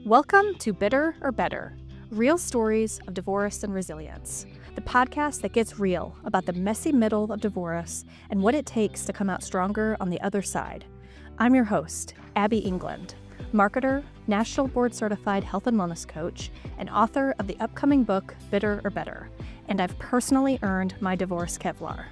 Welcome to Bitter or Better, real stories of divorce and resilience, the podcast that gets real about the messy middle of divorce and what it takes to come out stronger on the other side. I'm your host, Abby England, marketer, national board-certified health and wellness coach, and author of the upcoming book, Bitter or Better, and I've personally earned my divorce Kevlar.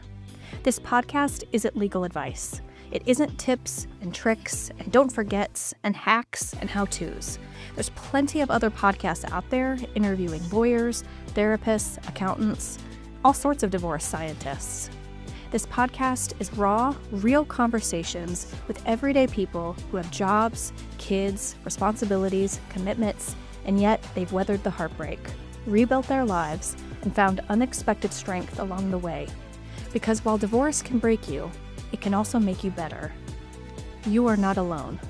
This podcast isn't legal advice. It isn't tips and tricks and don't forgets and hacks and how-tos. There's plenty of other podcasts out there interviewing lawyers, therapists, accountants, all sorts of divorce scientists. This podcast is raw, real conversations with everyday people who have jobs, kids, responsibilities, commitments, and yet they've weathered the heartbreak, rebuilt their lives, and found unexpected strength along the way. Because while divorce can break you, it can also make you better. You are not alone.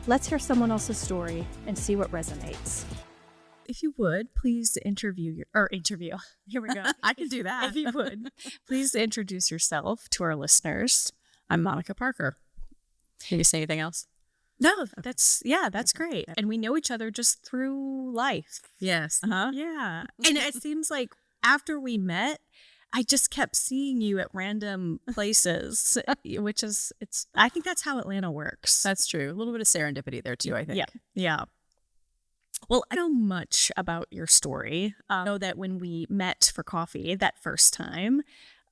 Let's hear someone else's story and see what resonates. If you would, please interview. Here we go. I can do that. If you would, please introduce yourself to our listeners. I'm Monica Parker. Can you say anything else? No, that's great. And we know each other just through life. Yes. Yeah. And it seems like after we met, I just kept seeing you at random places, which is, I think that's how Atlanta works. That's true. A little bit of serendipity there too, I think. Yeah. Well, I don't know much about your story. I know that when we met for coffee that first time,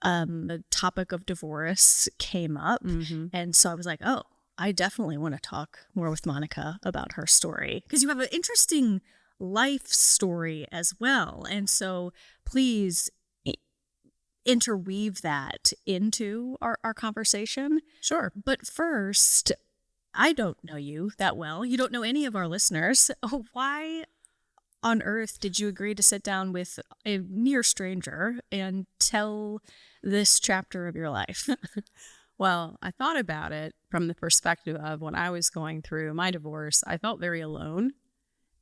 the topic of divorce came up. Mm-hmm. And so I was like, oh, I definitely want to talk more with Monica about her story. Because you have an interesting life story as well. And so please interweave that into our conversation. Sure. But first, I don't know you that well. You don't know any of our listeners. Why on earth did you agree to sit down with a near stranger and tell this chapter of your life? Well, I thought about it from the perspective of when I was going through my divorce, I felt very alone.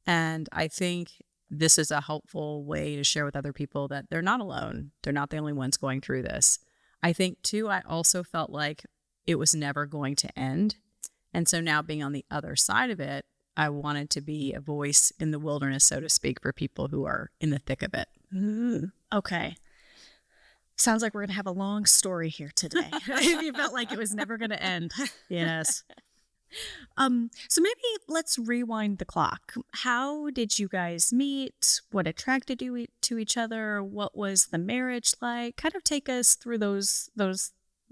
And I think this is a helpful way to share with other people that they're not alone. They're not the only ones going through this. I think, too, I also felt like it was never going to end. And so now being on the other side of it, I wanted to be a voice in the wilderness, so to speak, for people who are in the thick of it. Okay. Sounds like we're going to have a long story here today. You felt like it was never going to end. Yes. So maybe let's rewind the clock. How did you guys meet? What attracted you to each other? What was the marriage like? Kind of take us through those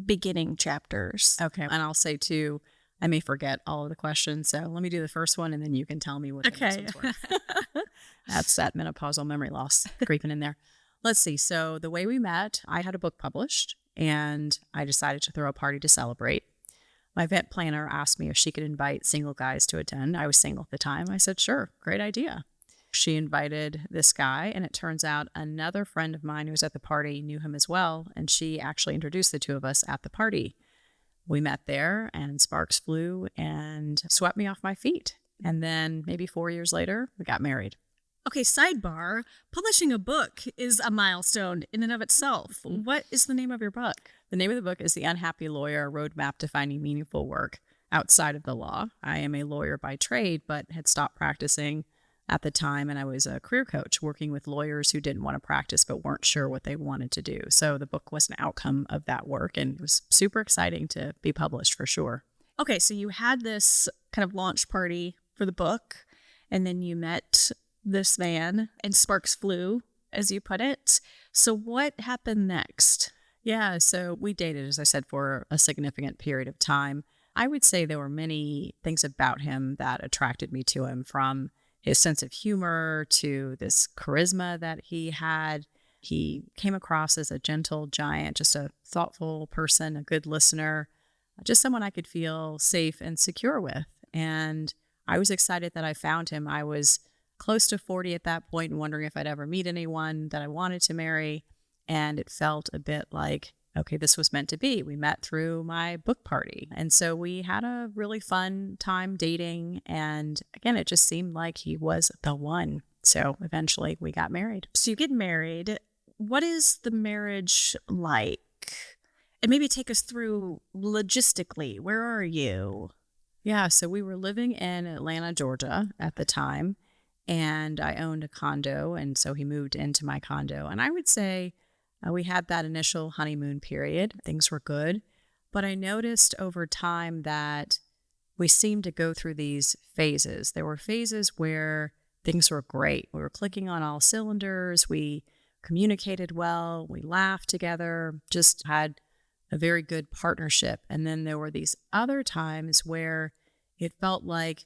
beginning chapters. Okay. And I'll say, too, I may forget all of the questions. So let me do the first one, and then you can tell me what the next ones were. That's that menopausal memory loss creeping in there. Let's see. So the way we met, I had a book published, and I decided to throw a party to celebrate. My event planner asked me if she could invite single guys to attend. I was single at the time. I said, sure, great idea. She invited this guy, and it turns out another friend of mine who was at the party knew him as well, and she actually introduced the two of us at the party. We met there, and sparks flew and swept me off my feet. And then maybe 4 years later, we got married. Okay, sidebar, publishing a book is a milestone in and of itself. What is the name of your book? The name of the book is The Unhappy Lawyer: Roadmap to Finding Meaningful Work Outside of the Law. I am a lawyer by trade, but had stopped practicing at the time, and I was a career coach working with lawyers who didn't want to practice but weren't sure what they wanted to do. So the book was an outcome of that work, and it was super exciting to be published for sure. Okay, so you had this kind of launch party for the book, and then you met this man and sparks flew, as you put it. So what happened next? Yeah, so we dated, as I said, for a significant period of time. I would say there were many things about him that attracted me to him, from his sense of humor to this charisma that he had. He came across as a gentle giant, just a thoughtful person, a good listener, just someone I could feel safe and secure with. And I was excited that I found him. I was close to 40 at that point and wondering if I'd ever meet anyone that I wanted to marry. And it felt a bit like, okay, this was meant to be. We met through my book party. And so we had a really fun time dating. And again, it just seemed like he was the one. So eventually we got married. So you get married. What is the marriage like? And maybe take us through logistically. Where are you? Yeah, so we were living in Atlanta, Georgia at the time. and I owned a condo. And so he moved into my condo. And I would say we had that initial honeymoon period. Things were good. But I noticed over time that we seemed to go through these phases. There were phases where things were great. We were clicking on all cylinders. We communicated well. We laughed together, just had a very good partnership. And then there were these other times where it felt like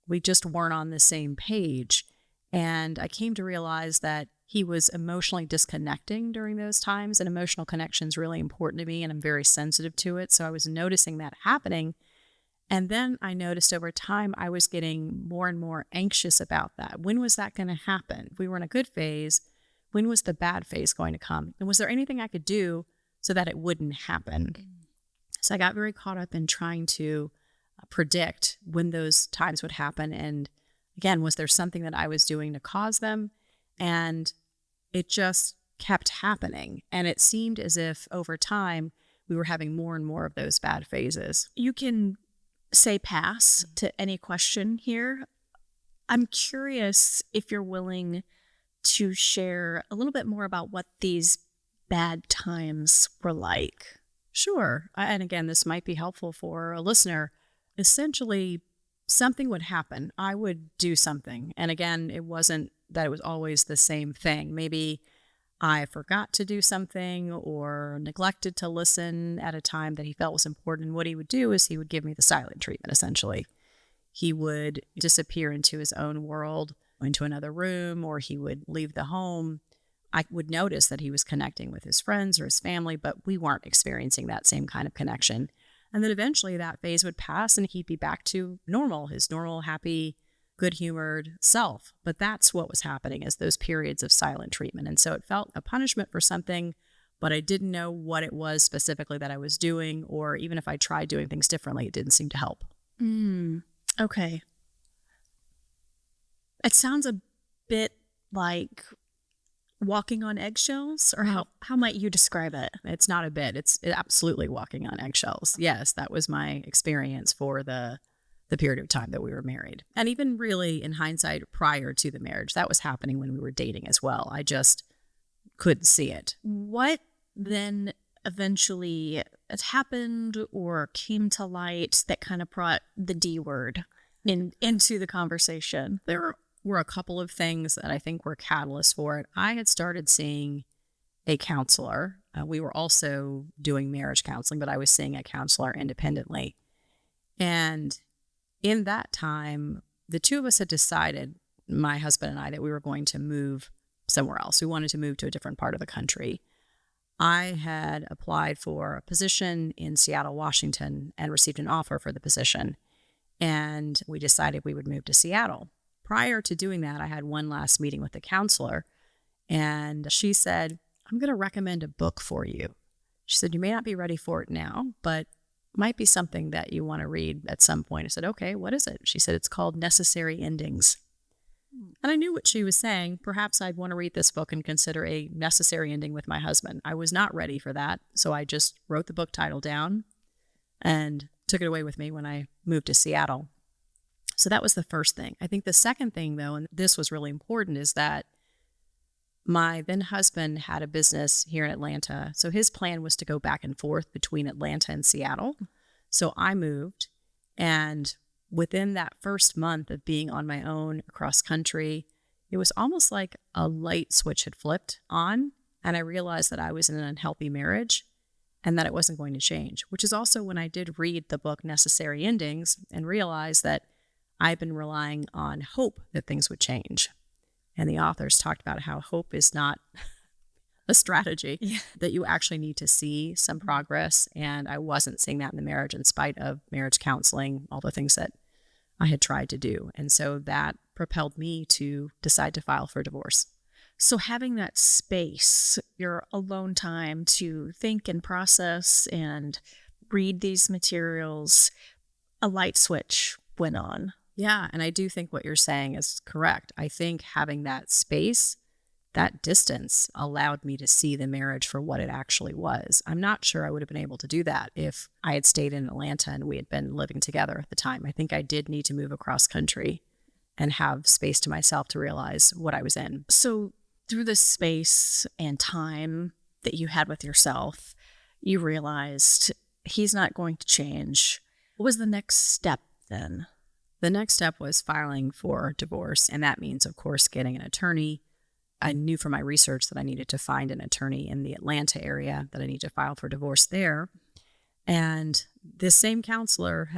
we just weren't on the same page. And I came to realize that he was emotionally disconnecting during those times, and emotional connection is really important to me, and I'm very sensitive to it. So I was noticing that happening. And then I noticed over time, I was getting more and more anxious about that. When was that going to happen? If we were in a good phase, when was the bad phase going to come? And was there anything I could do so that it wouldn't happen? So I got very caught up in trying to predict when those times would happen. And again, was there something that I was doing to cause them? And it just kept happening. And it seemed as if over time, we were having more and more of those bad phases. You can say pass to any question here. I'm curious if you're willing to share a little bit more about what these bad times were like. Sure. And again, this might be helpful for a listener. Essentially, something would happen. I would do something. And again, it wasn't that it was always the same thing. Maybe I forgot to do something or neglected to listen at a time that he felt was important. And what he would do is he would give me the silent treatment, essentially. He would disappear into his own world, into another room, or he would leave the home. I would notice that he was connecting with his friends or his family, but we weren't experiencing that same kind of connection. And then eventually that phase would pass and he'd be back to normal, his normal, happy, good-humored self. But that's what was happening, is those periods of silent treatment. And so it felt a punishment for something, but I didn't know what it was specifically that I was doing, or even if I tried doing things differently, it didn't seem to help. Okay. It sounds a bit like walking on eggshells, or how might you describe it? It's not a bit. It's absolutely walking on eggshells. Yes, that was my experience for the period of time that we were married. And even really in hindsight, prior to the marriage, that was happening when we were dating as well. I just couldn't see it. What then eventually has happened or came to light that kind of brought the D word into the conversation? There were a couple of things that I think were catalysts for it. I had started seeing a counselor. We were also doing marriage counseling, but I was seeing a counselor independently. And in that time, the two of us had decided, my husband and I, that we were going to move somewhere else. We wanted to move to a different part of the country. I had applied for a position in Seattle, Washington, and received an offer for the position. And we decided we would move to Seattle. Prior to doing that, I had one last meeting with the counselor, and she said, I'm going to recommend a book for you. She said, you may not be ready for it now, but might be something that you want to read at some point. I said, okay, what is it? She said, it's called Necessary Endings. And I knew what she was saying. Perhaps I'd want to read this book and consider a necessary ending with my husband. I was not ready for that, so I just wrote the book title down and took it away with me when I moved to Seattle. So that was the first thing. I think the second thing, though, and this was really important, is that my then husband had a business here in Atlanta. So his plan was to go back and forth between Atlanta and Seattle. So I moved, and within that first month of being on my own across country, it was almost like a light switch had flipped on, and I realized that I was in an unhealthy marriage and that it wasn't going to change, which is also when I did read the book Necessary Endings and realized that I've been relying on hope that things would change. And the authors talked about how hope is not a strategy, that you actually need to see some progress. And I wasn't seeing that in the marriage in spite of marriage counseling, all the things that I had tried to do. And so that propelled me to decide to file for divorce. So having that space, your alone time to think and process and read these materials, a light switch went on. Yeah, and I do think what you're saying is correct. I think having that space, that distance, allowed me to see the marriage for what it actually was. I'm not sure I would have been able to do that if I had stayed in Atlanta and we had been living together at the time. I think I did need to move across country and have space to myself to realize what I was in. So through the space and time that you had with yourself, you realized he's not going to change. What was the next step then? The next step was filing for divorce. And that means, of course, getting an attorney. I knew from my research that I needed to find an attorney in the Atlanta area, that I need to file for divorce there. And this same counselor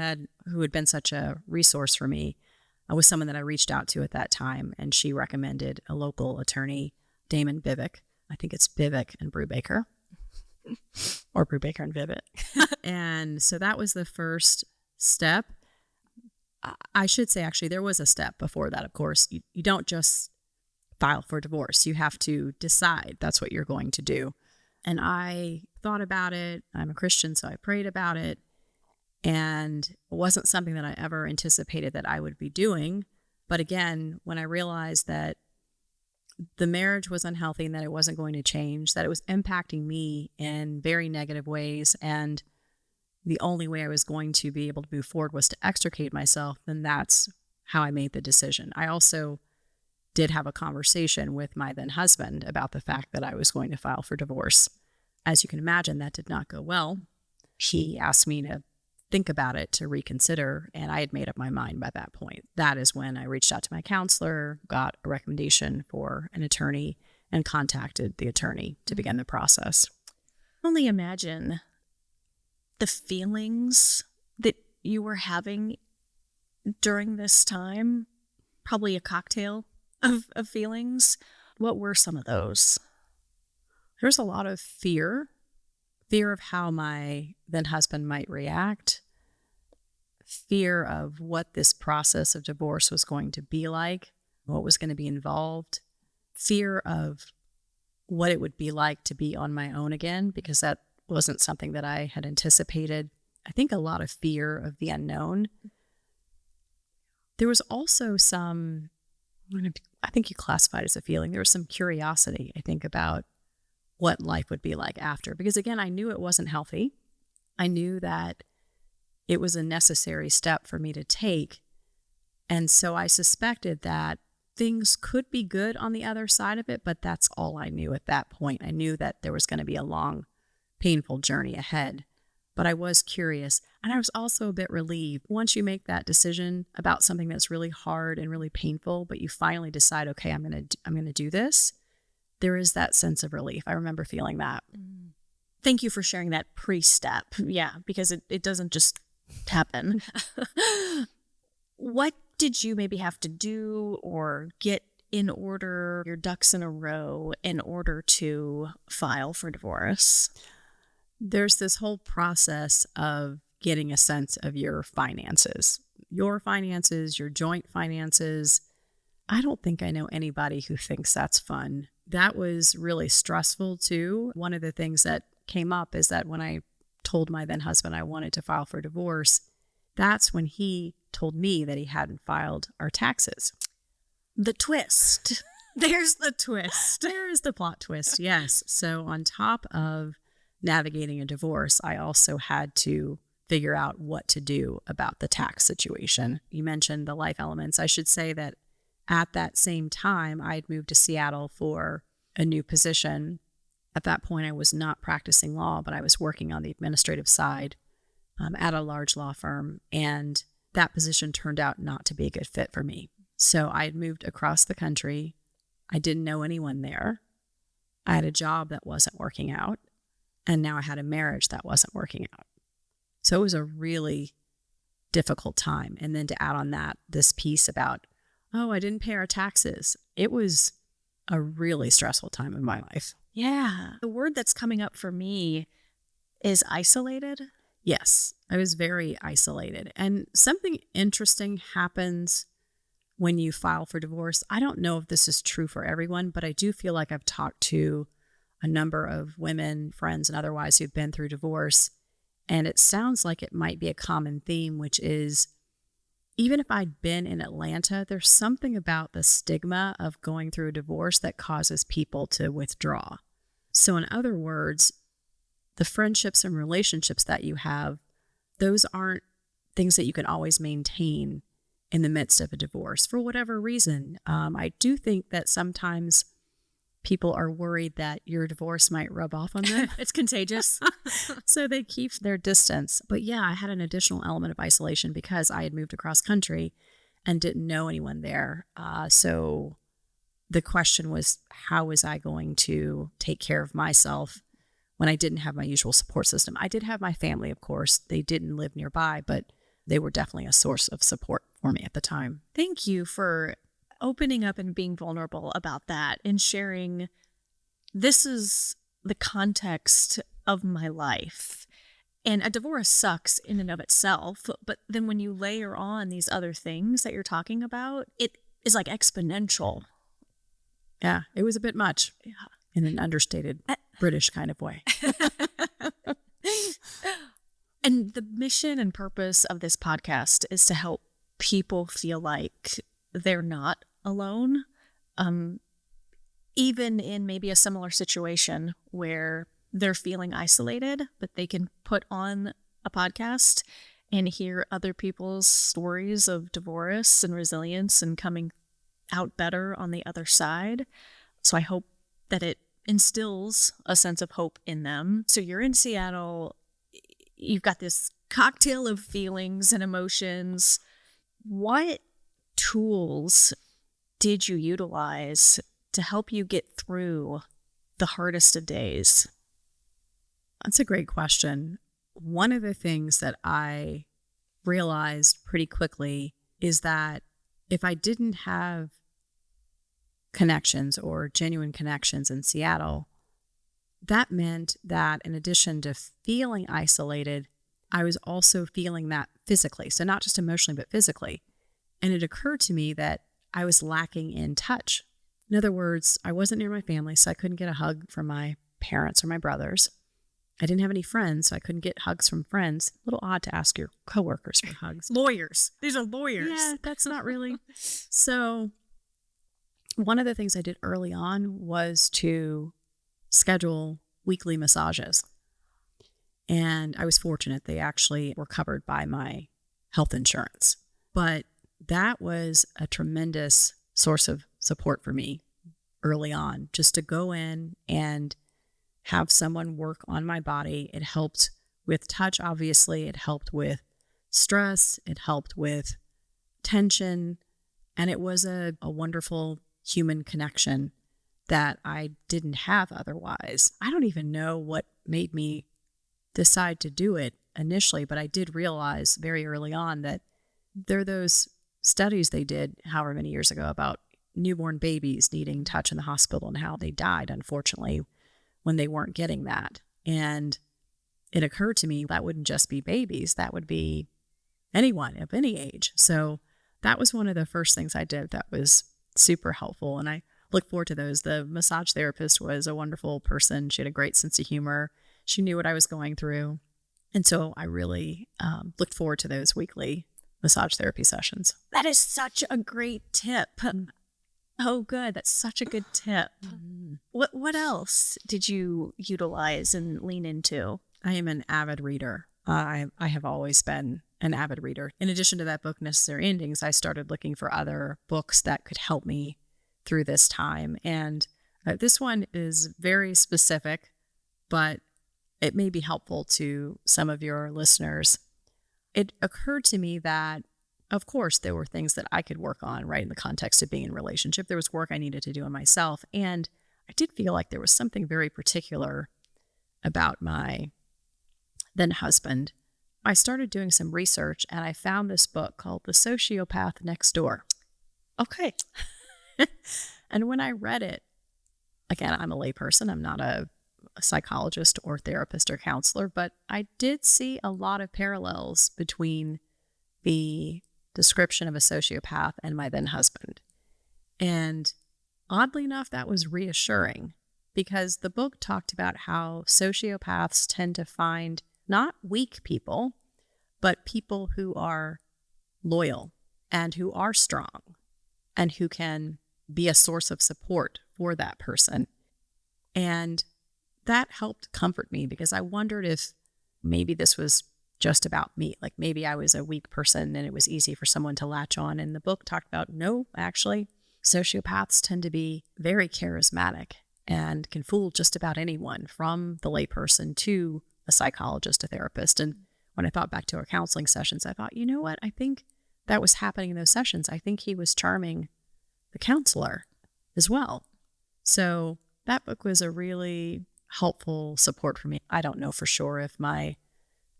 who had been such a resource for me, was someone that I reached out to at that time. And she recommended a local attorney, Damon Bivick. I think it's Bivick and Brubaker. Or Brubaker and Bivick. And so that was the first step. I should say, actually, there was a step before that, of course. You don't just file for divorce. You have to decide that's what you're going to do. And I thought about it. I'm a Christian, so I prayed about it. And it wasn't something that I ever anticipated that I would be doing. But again, when I realized that the marriage was unhealthy and that it wasn't going to change, that it was impacting me in very negative ways, and the only way I was going to be able to move forward was to extricate myself, then that's how I made the decision. I also did have a conversation with my then husband about the fact that I was going to file for divorce. As you can imagine, that did not go well. He asked me to think about it, to reconsider, and I had made up my mind by that point. That is when I reached out to my counselor, got a recommendation for an attorney, and contacted the attorney to begin the process. Only imagine the feelings that you were having during this time. Probably a cocktail of feelings. What were some of those? There's a lot of fear of how my then husband might react, fear of what this process of divorce was going to be like, what was going to be involved, fear of what it would be like to be on my own again, because that wasn't something that I had anticipated. I think a lot of fear of the unknown. There was also some, I think you classified it as a feeling, there was some curiosity, I think, about what life would be like after. Because again, I knew it wasn't healthy. I knew that it was a necessary step for me to take. And so I suspected that things could be good on the other side of it, but that's all I knew at that point. I knew that there was going to be a long, painful journey ahead. But I was curious, and I was also a bit relieved. Once you make that decision about something that's really hard and really painful, but you finally decide, okay, I'm going to do this, there is that sense of relief. I remember feeling that. Thank you for sharing that pre-step. Yeah, because it doesn't just happen. What did you maybe have to do or get in order, your ducks in a row, in order to file for divorce? There's this whole process of getting a sense of your finances, your joint finances. I don't think I know anybody who thinks that's fun. That was really stressful too. One of the things that came up is that when I told my then husband I wanted to file for divorce, that's when he told me that he hadn't filed our taxes. The twist. There's the twist. There is the plot twist, yes. So on top of navigating a divorce, I also had to figure out what to do about the tax situation. You mentioned the life elements. I should say that at that same time, I had moved to Seattle for a new position. At that point, I was not practicing law, but I was working on the administrative side at a large law firm. And that position turned out not to be a good fit for me. So I had moved across the country. I didn't know anyone there. I had a job that wasn't working out. And now I had a marriage that wasn't working out. So it was a really difficult time. And then to add on that, this piece about, oh, I didn't pay our taxes. It was a really stressful time in my life. Yeah. The word that's coming up for me is isolated. Yes, I was very isolated. And something interesting happens when you file for divorce. I don't know if this is true for everyone, but I do feel like I've talked to a number of women, friends, and otherwise who've been through divorce. And it sounds like it might be a common theme, which is, even if I'd been in Atlanta, there's something about the stigma of going through a divorce that causes people to withdraw. So in other words, the friendships and relationships that you have, those aren't things that you can always maintain in the midst of a divorce for whatever reason. I do think that sometimes people are worried that your divorce might rub off on them. It's contagious. So they keep their distance. But yeah, I had an additional element of isolation because I had moved across country and didn't know anyone there. So the question was, how was I going to take care of myself when I didn't have my usual support system? I did have my family, of course. They didn't live nearby, but they were definitely a source of support for me at the time. Thank you for opening up and being vulnerable about that and sharing, this is the context of my life. And a divorce sucks in and of itself, but then when you layer on these other things that you're talking about, it is like exponential. Yeah, it was a bit much in an understated British kind of way. And the mission and purpose of this podcast is to help people feel like they're not alone, even in maybe a similar situation where they're feeling isolated, but they can put on a podcast and hear other people's stories of divorce and resilience and coming out better on the other side. So I hope that it instills a sense of hope in them. So you're in Seattle, you've got this cocktail of feelings and emotions. What tools did you utilize to help you get through the hardest of days? That's a great question. One of the things that I realized pretty quickly is that if I didn't have connections or genuine connections in Seattle, that meant that in addition to feeling isolated, I was also feeling that physically. So not just emotionally, but physically. And it occurred to me that I was lacking in touch. In other words, I wasn't near my family, so I couldn't get a hug from my parents or my brothers. I didn't have any friends, so I couldn't get hugs from friends. A little odd to ask your coworkers for hugs. Lawyers. These are lawyers. Yeah, that's not really. So one of the things I did early on was to schedule weekly massages. And I was fortunate. They actually were covered by my health insurance. But that was a tremendous source of support for me early on, just to go in and have someone work on my body. It helped with touch, obviously. It helped with stress. It helped with tension. And it was a wonderful human connection that I didn't have otherwise. I don't even know what made me decide to do it initially, but I did realize very early on that there are those studies they did however many years ago about newborn babies needing touch in the hospital and how they died, unfortunately, when they weren't getting that. And it occurred to me that wouldn't just be babies, that would be anyone of any age. So that was one of the first things I did that was super helpful. And I look forward to those. The massage therapist was a wonderful person. She had a great sense of humor. She knew what I was going through. And so I really looked forward to those weekly massage therapy sessions. That is such a great tip. Oh, good. That's such a good tip. What else did you utilize and lean into? I am an avid reader. I have always been an avid reader. In addition to that book, Necessary Endings, I started looking for other books that could help me through this time. And this one is very specific, but it may be helpful to some of your listeners. It occurred to me that, of course, there were things that I could work on, right, in the context of being in a relationship. There was work I needed to do on myself. And I did feel like there was something very particular about my then husband. I started doing some research and I found this book called The Sociopath Next Door. Okay. And when I read it, again, I'm a layperson. I'm not a psychologist or therapist or counselor, but I did see a lot of parallels between the description of a sociopath and my then husband. And oddly enough, that was reassuring because the book talked about how sociopaths tend to find not weak people, but people who are loyal and who are strong and who can be a source of support for that person. And that helped comfort me because I wondered if maybe this was just about me. Like maybe I was a weak person and it was easy for someone to latch on. And the book talked about, no, actually, sociopaths tend to be very charismatic and can fool just about anyone, from the layperson to a psychologist, a therapist. And when I thought back to our counseling sessions, I thought, you know what? I think that was happening in those sessions. I think he was charming the counselor as well. So that book was a really helpful support for me. I don't know for sure if my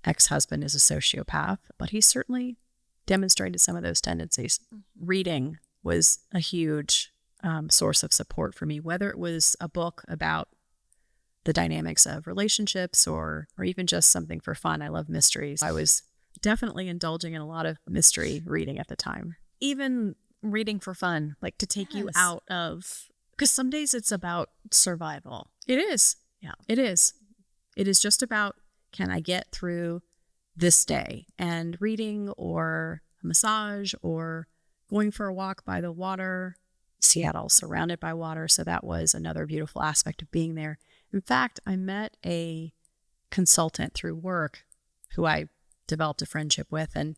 ex-husband is a sociopath, but he certainly demonstrated some of those tendencies. Reading was a huge source of support for me, whether it was a book about the dynamics of relationships or even just something for fun. I love mysteries. I was definitely indulging in a lot of mystery reading at the time. Even reading for fun, like to take you out of, because some days it's about survival. It is. Yeah. It is. It is just about, can I get through this day? And reading or a massage or going for a walk by the water. Seattle, surrounded by water. So that was another beautiful aspect of being there. In fact, I met a consultant through work who I developed a friendship with, and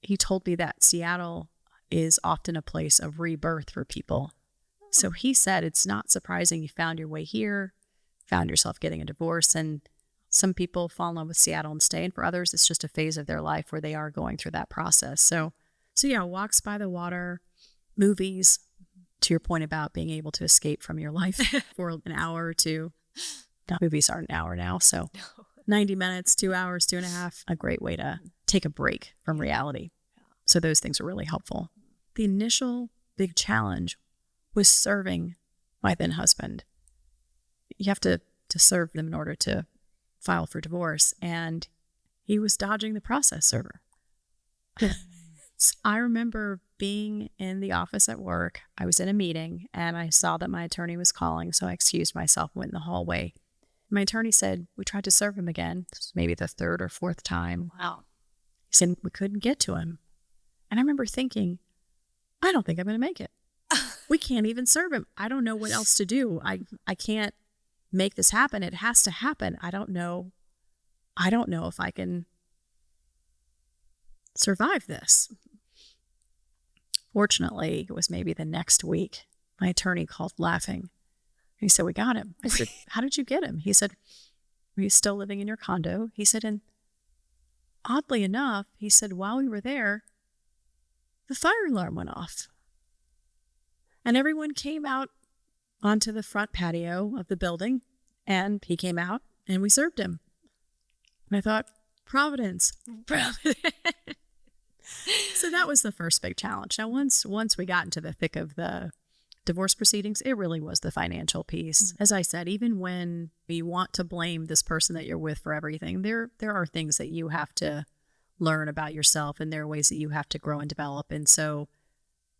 he told me that Seattle is often a place of rebirth for people. So he said, it's not surprising you found your way here, found yourself getting a divorce, and some people fall in love with Seattle and stay, and for others, it's just a phase of their life where they are going through that process. So yeah, walks by the water, movies, to your point about being able to escape from your life for an hour or two. No, movies aren't an hour now, so 90 minutes, 2 hours, 2.5, a great way to take a break from reality. So those things are really helpful. The initial big challenge was serving my then husband. You have to serve them in order to file for divorce, and he was dodging the process server. I remember being in the office at work. I was in a meeting and I saw that my attorney was calling, so I excused myself and went in the hallway. My attorney said, we tried to serve him again. This was maybe the third or fourth time. Wow. He said, we couldn't get to him. And I remember thinking, I don't think I'm going to make it. We can't even serve him. I don't know what else to do. I can't make this happen. It has to happen. I don't know if I can survive this. Fortunately, it was maybe the next week, my attorney called laughing. He said, we got him. I said, how did you get him? He said, were you still living in your condo? He said, and oddly enough, he said, while we were there, the fire alarm went off. And everyone came out onto the front patio of the building, and he came out, and we served him. And I thought, Providence. So that was the first big challenge. Now, once we got into the thick of the divorce proceedings, it really was the financial piece. As I said, even when you want to blame this person that you're with for everything, there are things that you have to learn about yourself, and there are ways that you have to grow and develop. And so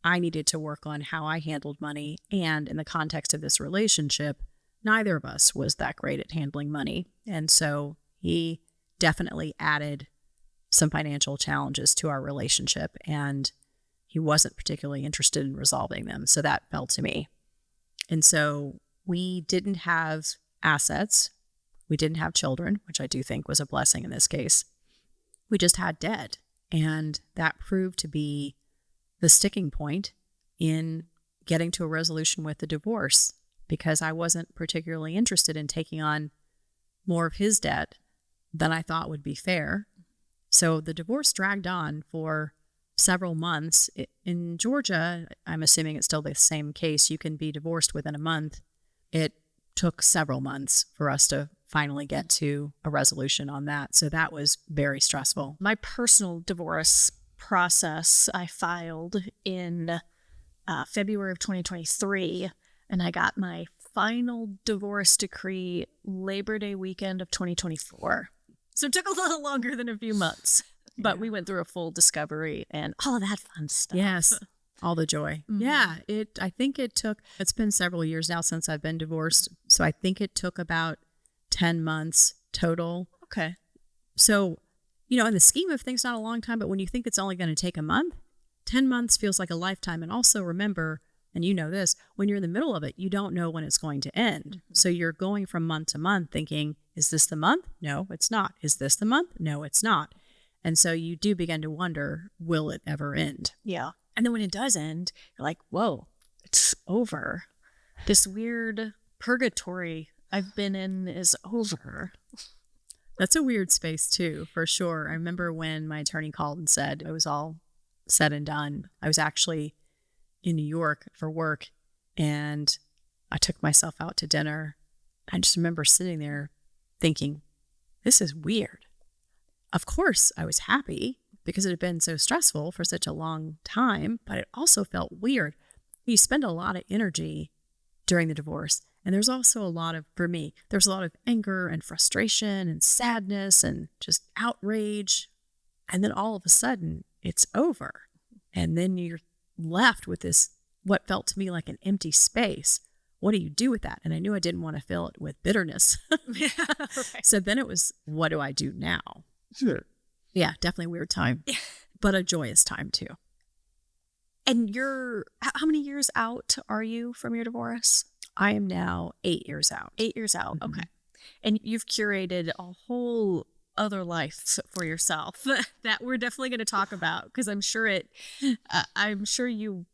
I needed to work on how I handled money. And in the context of this relationship, neither of us was that great at handling money. And so he definitely added some financial challenges to our relationship, and he wasn't particularly interested in resolving them. So that fell to me. And so we didn't have assets. We didn't have children, which I do think was a blessing in this case. We just had debt. And that proved to be the sticking point in getting to a resolution with the divorce, because I wasn't particularly interested in taking on more of his debt than I thought would be fair. So the divorce dragged on for several months. In Georgia, I'm assuming it's still the same case, you can be divorced within a month. It took several months for us to finally get to a resolution on that. So that was very stressful. My personal divorce process, I filed in February of 2023, and I got my final divorce decree Labor Day weekend of 2024. So it took a little longer than a few months, but we went through a full discovery and all of that fun stuff. Yes, all the joy. Mm-hmm. Yeah, I think it's been several years now since I've been divorced, so I think it took about 10 months total. Okay. So, in the scheme of things, not a long time, but when you think it's only going to take a month, 10 months feels like a lifetime. And also remember, And you know this, when you're in the middle of it, you don't know when it's going to end. So you're going from month to month thinking, is this the month? No, it's not. Is this the month? No, it's not. And so you do begin to wonder, will it ever end? Yeah. And then when it does end, you're like, whoa, it's over. This weird purgatory I've been in is over. That's a weird space too, for sure. I remember when my attorney called and said it was all said and done. I was actually in New York for work, and I took myself out to dinner. I just remember sitting there thinking, this is weird. Of course, I was happy because it had been so stressful for such a long time, but it also felt weird. You spend a lot of energy during the divorce, and there's also a lot of, for me, there's a lot of anger and frustration and sadness and just outrage. And then all of a sudden, it's over. And then you're left with this, what felt to me like an empty space. What do you do with that? And I knew I didn't want to fill it with bitterness. Yeah, right. So then it was, what do I do now? Sure. Yeah, definitely a weird time, but a joyous time too. And you're, how many years out are you from your divorce? I am now 8 years out. 8 years out. Mhm. Okay. And you've curated a whole other life for yourself that we're definitely going to talk about, because I'm sure I'm sure you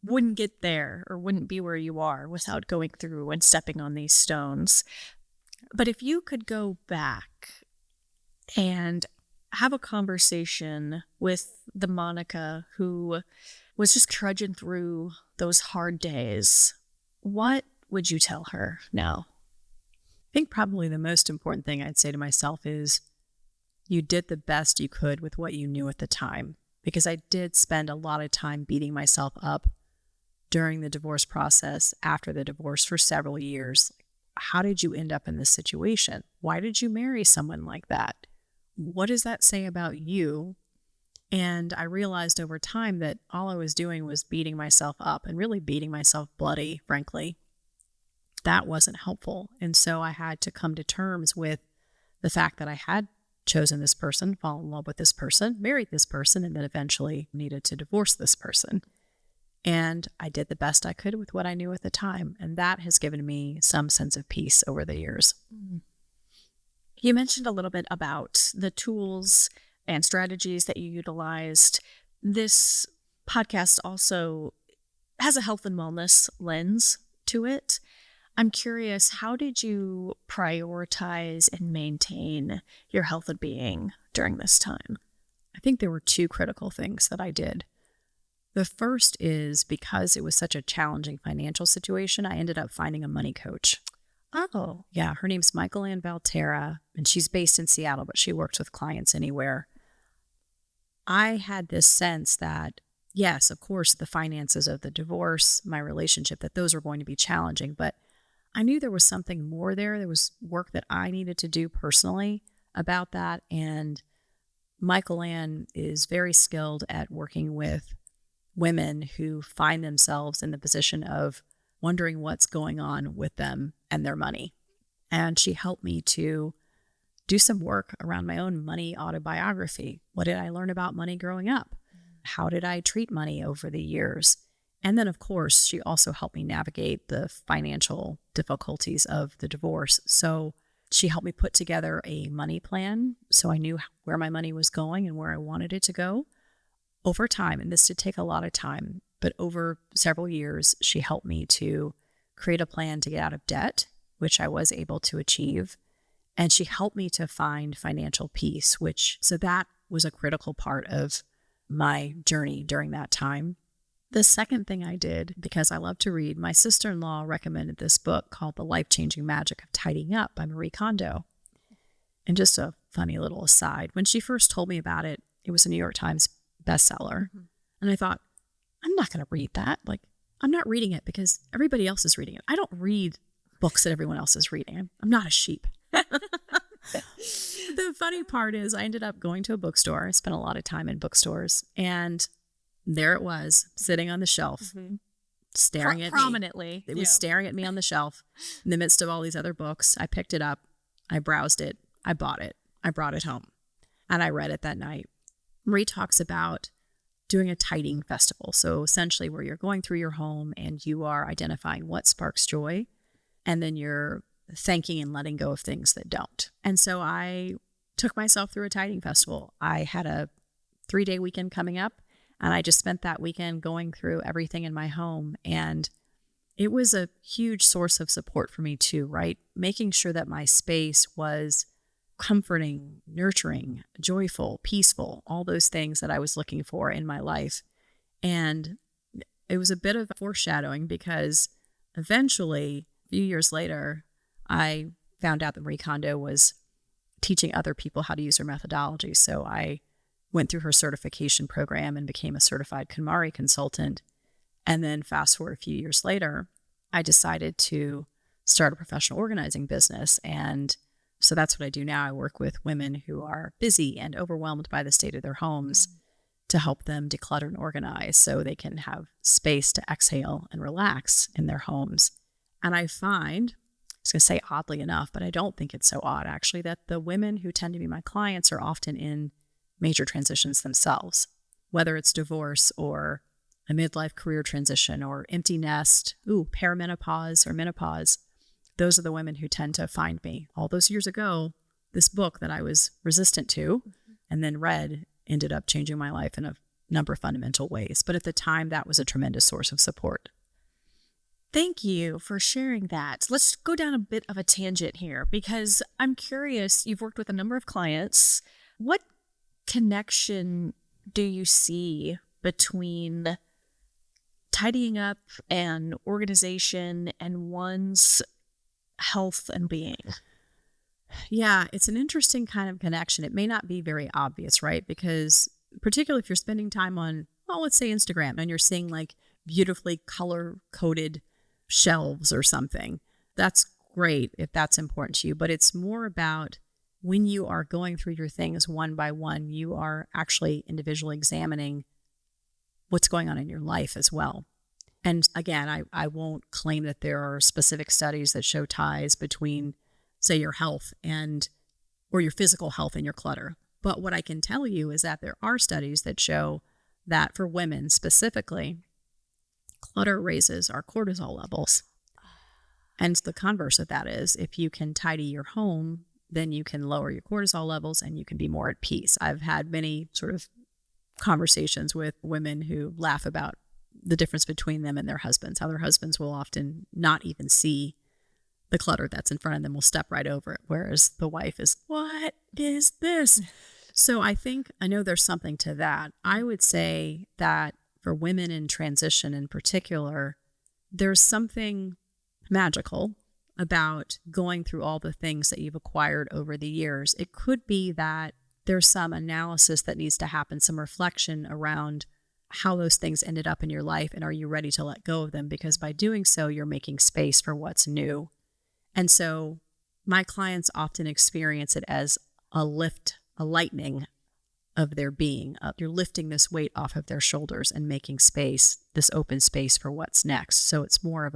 wouldn't get there or wouldn't be where you are without going through and stepping on these stones. But if you could go back and have a conversation with the Monica who was just trudging through those hard days, what would you tell her now? I think probably the most important thing I'd say to myself is you did the best you could with what you knew at the time, because I did spend a lot of time beating myself up during the divorce process, after the divorce, for several years. How did you end up in this situation? Why did you marry someone like that? What does that say about you? And I realized over time that all I was doing was beating myself up, and really beating myself bloody, frankly. That wasn't helpful. And so I had to come to terms with the fact that I had chosen this person, fallen in love with this person, married this person, and then eventually needed to divorce this person. And I did the best I could with what I knew at the time. And that has given me some sense of peace over the years. You mentioned a little bit about the tools and strategies that you utilized. This podcast also has a health and wellness lens to it. I'm curious, how did you prioritize and maintain your health and being during this time? I think there were two critical things that I did. The first is, because it was such a challenging financial situation, I ended up finding a money coach. Oh. Yeah, her name's Michael Ann Valterra, and she's based in Seattle, but she works with clients anywhere. I had this sense that, yes, of course, the finances of the divorce, my relationship, that those were going to be challenging, but I knew there was something more there. There was work that I needed to do personally about that. And Michael Ann is very skilled at working with women who find themselves in the position of wondering what's going on with them and their money. And she helped me to do some work around my own money autobiography. What did I learn about money growing up? How did I treat money over the years? And then, of course, she also helped me navigate the financial difficulties of the divorce. So she helped me put together a money plan so I knew where my money was going and where I wanted it to go over time. And this did take a lot of time, but over several years, she helped me to create a plan to get out of debt, which I was able to achieve. And she helped me to find financial peace, so that was a critical part of my journey during that time. The second thing I did, because I love to read, my sister-in-law recommended this book called The Life-Changing Magic of Tidying Up by Marie Kondo. And just a funny little aside, when she first told me about it, it was a New York Times bestseller. Mm-hmm. And I thought, I'm not going to read that. Like, I'm not reading it because everybody else is reading it. I don't read books that everyone else is reading. I'm not a sheep. The funny part is I ended up going to a bookstore. I spent a lot of time in bookstores, and there it was, sitting on the shelf, mm-hmm. staring at prominently. me. It was staring at me on the shelf in the midst of all these other books. I picked it up. I browsed it. I bought it. I brought it home, and I read it that night. Marie talks about doing a tidying festival. So essentially where you're going through your home and you are identifying what sparks joy, and then you're thanking and letting go of things that don't. And so I took myself through a tidying festival. I had a 3-day weekend coming up, and I just spent that weekend going through everything in my home. And it was a huge source of support for me too, right? Making sure that my space was comforting, nurturing, joyful, peaceful, all those things that I was looking for in my life. And it was a bit of foreshadowing because eventually, a few years later, I found out that Marie Kondo was teaching other people how to use her methodology. So I went through her certification program and became a certified KonMari consultant. And then fast forward a few years later, I decided to start a professional organizing business. And so that's what I do now. I work with women who are busy and overwhelmed by the state of their homes to help them declutter and organize so they can have space to exhale and relax in their homes. And I find, I was going to say oddly enough, but I don't think it's so odd actually, that the women who tend to be my clients are often in major transitions themselves, whether it's divorce or a midlife career transition or empty nest, perimenopause or menopause. Those are the women who tend to find me. All those years ago, this book that I was resistant to and then read ended up changing my life in a number of fundamental ways. But at the time, that was a tremendous source of support. Thank you for sharing that. Let's go down a bit of a tangent here because I'm curious, you've worked with a number of clients. What connection do you see between tidying up and organization and one's health and being? Yeah, it's an interesting kind of connection. It may not be very obvious, right? Because particularly if you're spending time on, well, let's say Instagram, and you're seeing like beautifully color-coded shelves or something, that's great if that's important to you. But it's more about when you are going through your things one by one, you are actually individually examining what's going on in your life as well. And again, I won't claim that there are specific studies that show ties between, say, your health or your physical health and your clutter. But what I can tell you is that there are studies that show that for women specifically, clutter raises our cortisol levels. And the converse of that is if you can tidy your home, then you can lower your cortisol levels and you can be more at peace. I've had many sort of conversations with women who laugh about the difference between them and their husbands, how their husbands will often not even see the clutter that's in front of them, will step right over it, whereas the wife is, what is this? So I know there's something to that. I would say that for women in transition in particular, there's something magical about going through all the things that you've acquired over the years. It could be that there's some analysis that needs to happen, some reflection around how those things ended up in your life, and are you ready to let go of them? Because by doing so, you're making space for what's new. And so my clients often experience it as a lightening of their being. You're lifting this weight off of their shoulders and making space, this open space for what's next. So it's more of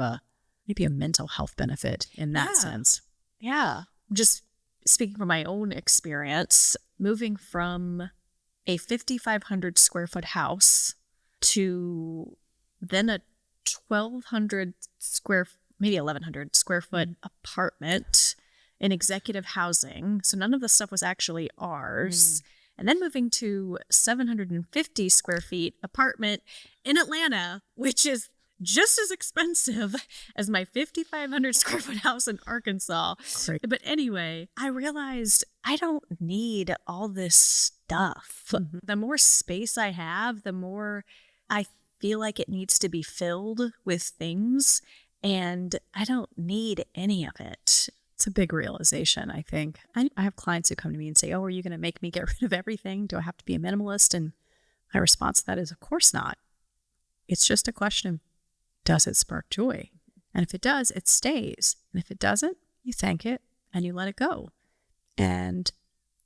maybe a mental health benefit in that sense. Yeah. Just speaking from my own experience, moving from a 5,500 square foot house to then a 1,100 square foot apartment in executive housing. So none of the stuff was actually ours. And then moving to 750 square feet apartment in Atlanta, which is just as expensive as my 5,500 square foot house in Arkansas. Great. But anyway, I realized I don't need all this stuff. The more space I have, the more I feel like it needs to be filled with things, and I don't need any of it. It's a big realization, I think. I have clients who come to me and say, are you going to make me get rid of everything? Do I have to be a minimalist? And my response to that is, of course not. It's just a question of, does it spark joy? And if it does, it stays. And if it doesn't, you thank it and you let it go. And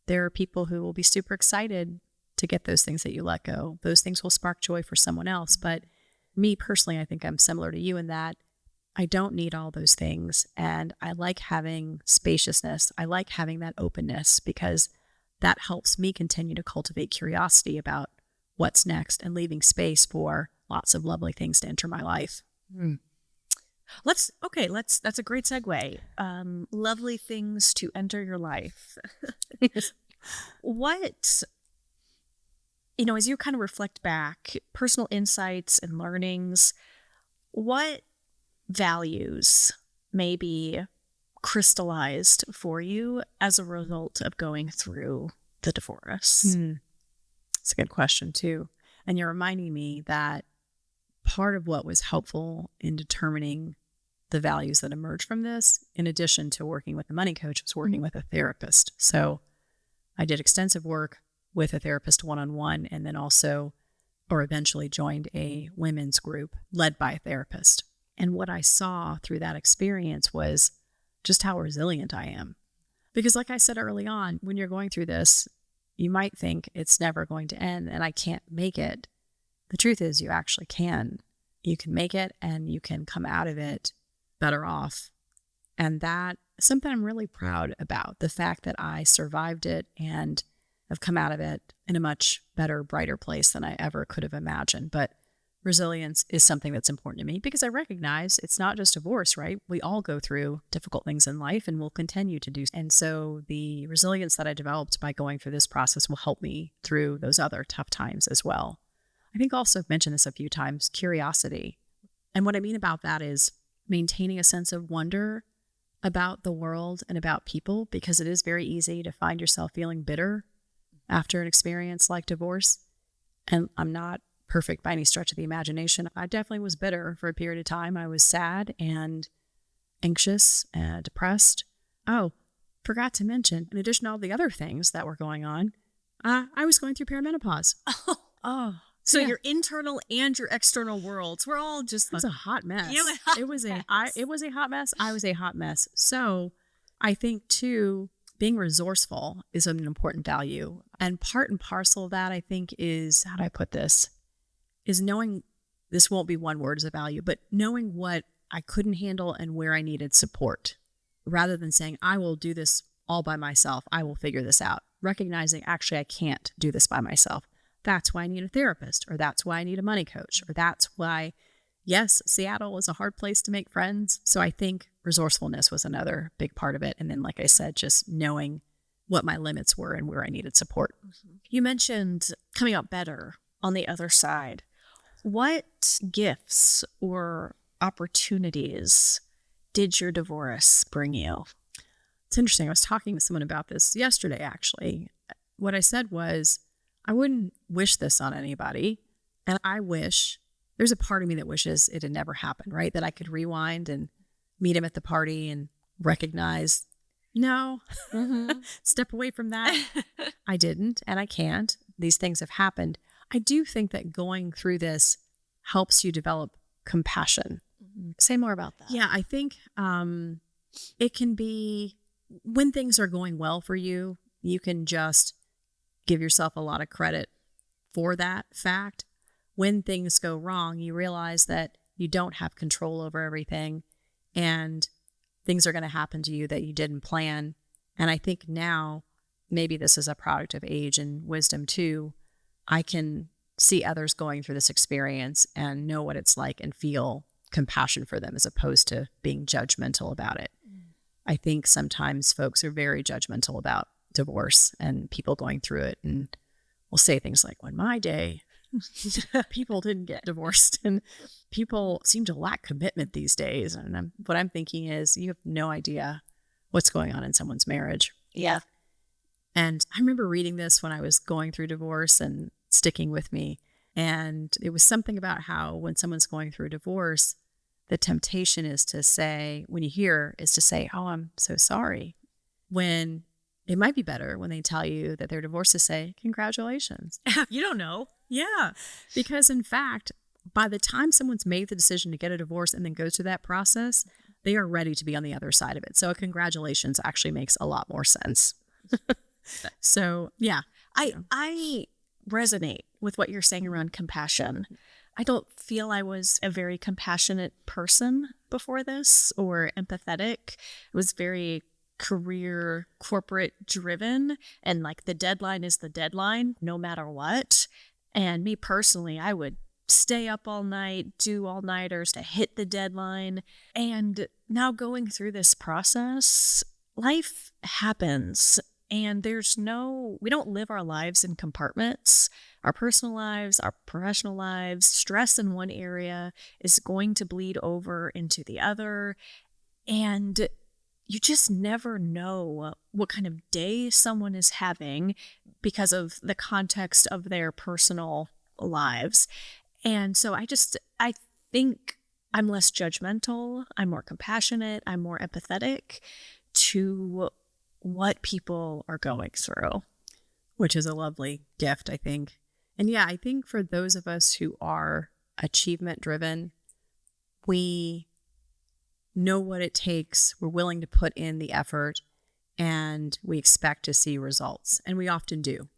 there are people who will be super excited to get those things that you let go. Those things will spark joy for someone else. But me personally, I think I'm similar to you in that I don't need all those things. And I like having spaciousness. I like having that openness because that helps me continue to cultivate curiosity about what's next and leaving space for lots of lovely things to enter my life. That's a great segue. Lovely things to enter your life. What, as you kind of reflect back, personal insights and learnings, what values maybe crystallized for you as a result of going through the divorce? It's a good question too. And you're reminding me that part of what was helpful in determining the values that emerged from this, in addition to working with a money coach, was working with a therapist. So I did extensive work with a therapist one-on-one, and then also, or eventually joined a women's group led by a therapist. And what I saw through that experience was just how resilient I am. Because like I said early on, when you're going through this, you might think it's never going to end and I can't make it. The truth is you actually can. You can make it and you can come out of it better off. And that is something I'm really proud about. The fact that I survived it and have come out of it in a much better, brighter place than I ever could have imagined. But resilience is something that's important to me because I recognize it's not just divorce, right? We all go through difficult things in life and will continue to do. And so the resilience that I developed by going through this process will help me through those other tough times as well. I think also I've mentioned this a few times, curiosity. And what I mean about that is maintaining a sense of wonder about the world and about people, because it is very easy to find yourself feeling bitter after an experience like divorce. And I'm not perfect by any stretch of the imagination. I definitely was bitter for a period of time. I was sad and anxious and depressed. Oh, forgot to mention, in addition to all the other things that were going on, I was going through perimenopause. So your internal and your external worlds were all just... It was a hot mess. It was a hot mess. I was a hot mess. So I think too, being resourceful is an important value. And part and parcel of that, I think, is, how do I put this, is knowing, this won't be one word as a value, but knowing what I couldn't handle and where I needed support, rather than saying, I will do this all by myself. I will figure this out. Recognizing, actually, I can't do this by myself. That's why I need a therapist, or that's why I need a money coach, or that's why, yes, Seattle is a hard place to make friends. So I think resourcefulness was another big part of it. And then, like I said, just knowing what my limits were and where I needed support. You mentioned coming out better on the other side. What gifts or opportunities did your divorce bring you? It's interesting. I was talking to someone about this yesterday, actually. What I said was, I wouldn't wish this on anybody. And I wish, there's a part of me that wishes it had never happened, right? That I could rewind and meet him at the party and recognize, no, step away from that. I didn't, and I can't. These things have happened. I do think that going through this helps you develop compassion. Say more about that. Yeah, I think it can be, when things are going well for you, you can just give yourself a lot of credit for that fact. When things go wrong, you realize that you don't have control over everything and things are going to happen to you that you didn't plan. And I think now, maybe this is a product of age and wisdom too, I can see others going through this experience and know what it's like and feel compassion for them as opposed to being judgmental about it. I think sometimes folks are very judgmental about divorce and people going through it, and will say things like, well, in my day, people didn't get divorced and people seem to lack commitment these days. And what I'm thinking is, you have no idea what's going on in someone's marriage. Yeah. And I remember reading this when I was going through divorce and sticking with me. And it was something about how when someone's going through a divorce, the temptation is to say, when you hear, is to say, oh, I'm so sorry. When it might be better when they tell you that they're divorced to say, congratulations. You don't know. Yeah. Because in fact, by the time someone's made the decision to get a divorce and then goes through that process, they are ready to be on the other side of it. So a congratulations actually makes a lot more sense. So yeah. I resonate with what you're saying around compassion. I don't feel I was a very compassionate person before this, or empathetic. It was very career, corporate driven, and like the deadline is the deadline no matter what. And me personally, I would stay up all night, do all-nighters to hit the deadline. And now going through this process, life happens. And we don't live our lives in compartments. Our personal lives, our professional lives, stress in one area is going to bleed over into the other. And you just never know what kind of day someone is having because of the context of their personal lives. And so I think I'm less judgmental, I'm more compassionate, I'm more empathetic to what people are going through. Which is a lovely gift, I think. And yeah, I think for those of us who are achievement driven, we know what it takes. We're willing to put in the effort and we expect to see results. And we often do.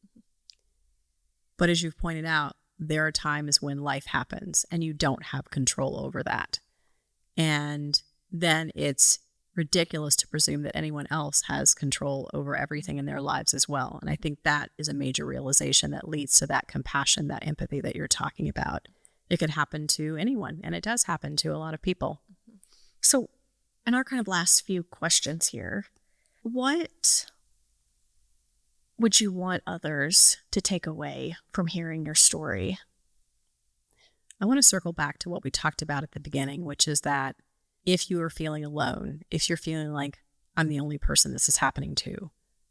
But as you've pointed out, there are times when life happens and you don't have control over that. And then it's ridiculous to presume that anyone else has control over everything in their lives as well. And I think that is a major realization that leads to that compassion, that empathy that you're talking about. It could happen to anyone, and it does happen to a lot of people. So in our kind of last few questions here, what would you want others to take away from hearing your story? I want to circle back to what we talked about at the beginning, which is that if you are feeling alone, if you're feeling like I'm the only person this is happening to,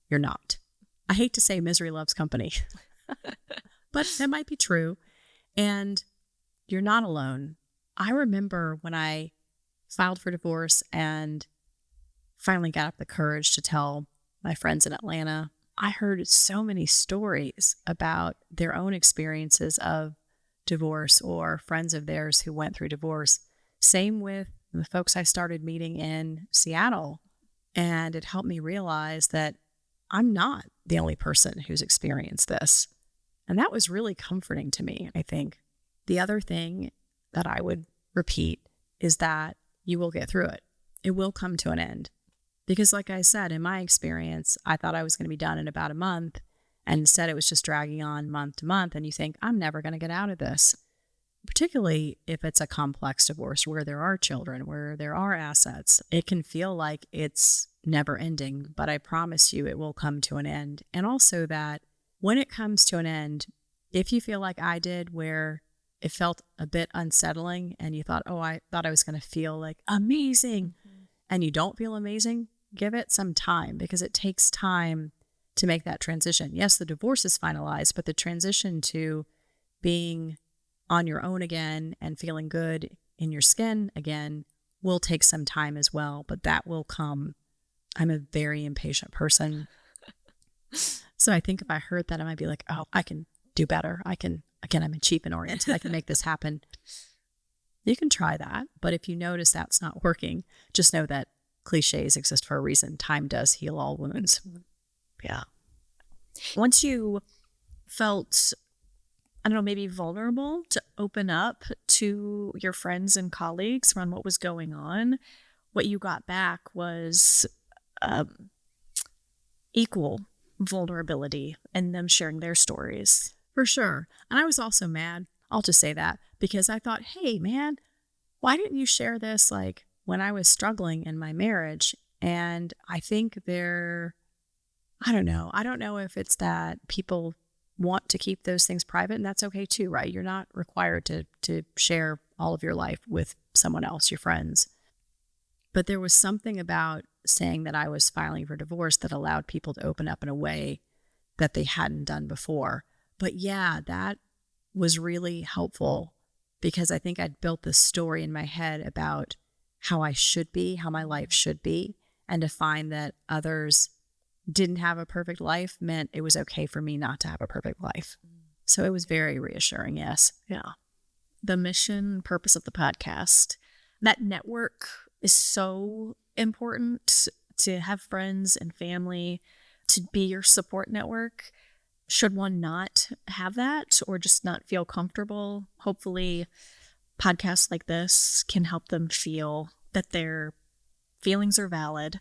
you're not. I hate to say misery loves company, but that might be true. And you're not alone. I remember when I filed for divorce and finally got up the courage to tell my friends in Atlanta, I heard so many stories about their own experiences of divorce or friends of theirs who went through divorce. Same with the folks I started meeting in Seattle. And it helped me realize that I'm not the only person who's experienced this. And that was really comforting to me, I think. The other thing that I would repeat is that you will get through it. It will come to an end. Because like I said, in my experience, I thought I was going to be done in about a month. And instead it was just dragging on month to month. And you think, I'm never going to get out of this. Particularly if it's a complex divorce where there are children, where there are assets, it can feel like it's never ending, but I promise you it will come to an end. And also that when it comes to an end, if you feel like I did, where it felt a bit unsettling and you thought, oh, I thought I was going to feel like amazing, and you don't feel amazing, give it some time because it takes time to make that transition. Yes, the divorce is finalized, but the transition to being on your own again and feeling good in your skin again will take some time as well, but that will come. I'm a very impatient person. So I think if I heard that, I might be like, oh, I can do better. I'm achievement oriented. I can make this happen. You can try that. But if you notice that's not working, just know that cliches exist for a reason. Time does heal all wounds. Yeah. Once you felt, I don't know, maybe vulnerable to open up to your friends and colleagues around what was going on, what you got back was equal vulnerability and them sharing their stories. For sure. And I was also mad. I'll just say that because I thought, hey, man, why didn't you share this like when I was struggling in my marriage? And I think I don't know if it's that people want to keep those things private, and that's okay too, right? You're not required to share all of your life with someone else, your friends. But there was something about saying that I was filing for divorce that allowed people to open up in a way that they hadn't done before. But yeah, that was really helpful because I think I'd built this story in my head about how I should be, how my life should be, and to find that others didn't have a perfect life meant it was okay for me not to have a perfect life. So it was very reassuring, yes. Yeah. The mission, purpose of the podcast, that network is so important, to have friends and family, to be your support network. Should one not have that or just not feel comfortable, hopefully podcasts like this can help them feel that their feelings are valid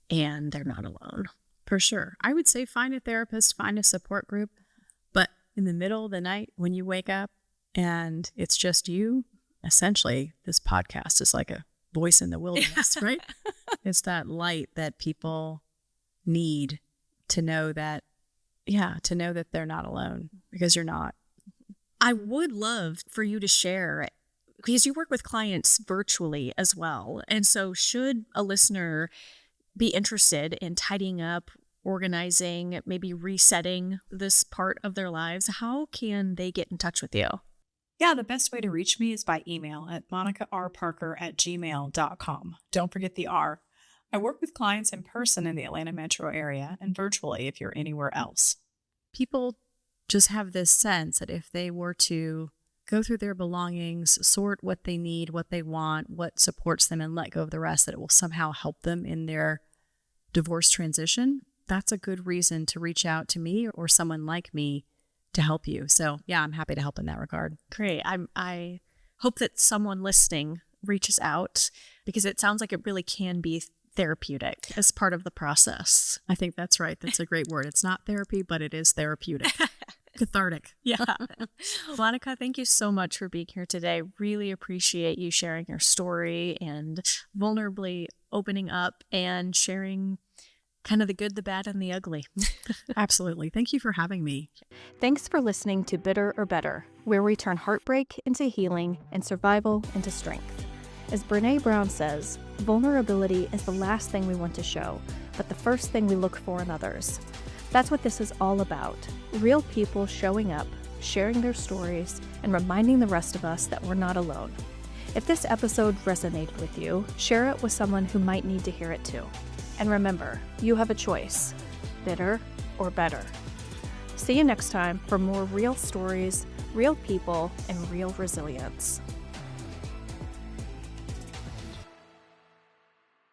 and they're not alone. For sure. I would say find a therapist, find a support group, but in the middle of the night when you wake up and it's just you, essentially, this podcast is like a voice in the wilderness, right? It's that light that people need to know that, to know that they're not alone, because you're not. I would love for you to share, because you work with clients virtually as well. And so should a listener be interested in tidying up, organizing, maybe resetting this part of their lives, how can they get in touch with you? Yeah, the best way to reach me is by email at monicarparker@gmail.com. Don't forget the R. I work with clients in person in the Atlanta metro area and virtually if you're anywhere else. People just have this sense that if they were to go through their belongings, sort what they need, what they want, what supports them, and let go of the rest, that it will somehow help them in their divorce transition. That's a good reason to reach out to me or someone like me to help you. So yeah, I'm happy to help in that regard. Great. I hope that someone listening reaches out, because it sounds like it really can be therapeutic as part of the process. I think that's right. That's a great word. It's not therapy, but it is therapeutic. Cathartic. Yeah. Monica, thank you so much for being here today. Really appreciate you sharing your story and vulnerably opening up and sharing kind of the good, the bad, and the ugly. Absolutely. Thank you for having me. Thanks for listening to Bitter or Better, where we turn heartbreak into healing and survival into strength. As Brené Brown says, vulnerability is the last thing we want to show, but the first thing we look for in others. That's what this is all about. Real people showing up, sharing their stories, and reminding the rest of us that we're not alone. If this episode resonated with you, share it with someone who might need to hear it too. And remember, you have a choice, bitter or better. See you next time for more real stories, real people, and real resilience.